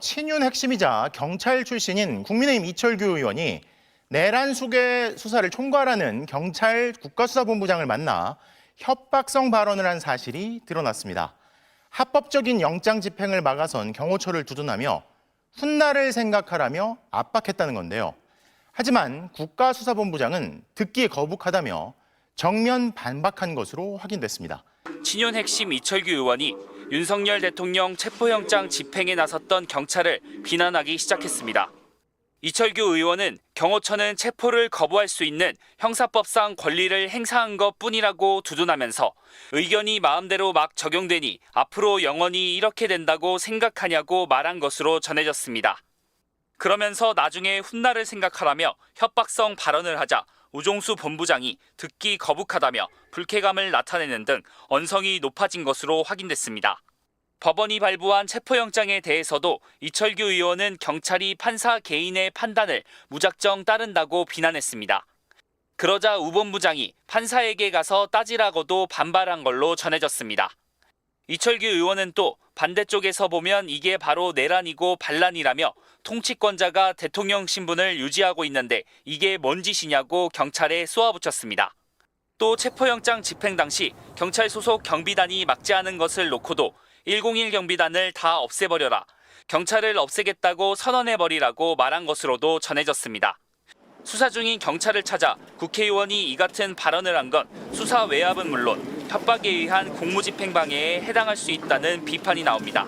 친윤 핵심이자 경찰 출신인 국민의힘 이철규 의원이 내란 수사를 총괄하는 경찰 국가수사본부장을 만나 협박성 발언을 한 사실이 드러났습니다. 합법적인 영장 집행을 막아선 경호처를 두둔하며 훗날을 생각하라며 압박했다는 건데요. 하지만 국가수사본부장은 듣기에 거북하다며 정면 반박한 것으로 확인됐습니다. 친윤 핵심 이철규 의원이 윤석열 대통령 체포영장 집행에 나섰던 경찰을 비난하기 시작했습니다. 이철규 의원은 경호처는 체포를 거부할 수 있는 형사법상 권리를 행사한 것뿐이라고 두둔하면서 의견이 마음대로 막 적용되니 앞으로 영원히 이렇게 된다고 생각하냐고 말한 것으로 전해졌습니다. 그러면서 나중에 훗날을 생각하라며 협박성 발언을 하자 우종수 본부장이 듣기 거북하다며 불쾌감을 나타내는 등 언성이 높아진 것으로 확인됐습니다. 법원이 발부한 체포영장에 대해서도 이철규 의원은 경찰이 판사 개인의 판단을 무작정 따른다고 비난했습니다. 그러자 우 본부장이 판사에게 가서 따지라고도 반발한 걸로 전해졌습니다. 이철규 의원은 또 반대쪽에서 보면 이게 바로 내란이고 반란이라며 통치권자가 대통령 신분을 유지하고 있는데 이게 뭔 짓이냐고 경찰에 쏘아붙였습니다. 또 체포영장 집행 당시 경찰 소속 경비단이 막지 않은 것을 놓고도 101 경비단을 다 없애버려라, 경찰을 없애겠다고 선언해버리라고 말한 것으로도 전해졌습니다. 수사 중인 경찰을 찾아 국회의원이 이 같은 발언을 한 건 수사 외압은 물론 협박에 의한 공무집행 방해에 해당할 수 있다는 비판이 나옵니다.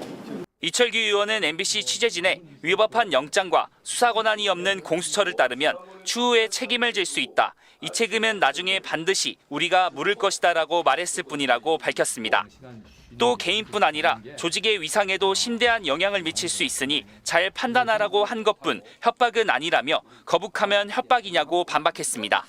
이철규 의원은 MBC 취재진에 위법한 영장과 수사 권한이 없는 공수처를 따르면 추후에 책임을 질 수 있다. 이 책임은 나중에 반드시 우리가 물을 것이다라고 말했을 뿐이라고 밝혔습니다. 또 개인뿐 아니라 조직의 위상에도 심대한 영향을 미칠 수 있으니 잘 판단하라고 한 것뿐 협박은 아니라며 거북하면 협박이냐고 반박했습니다.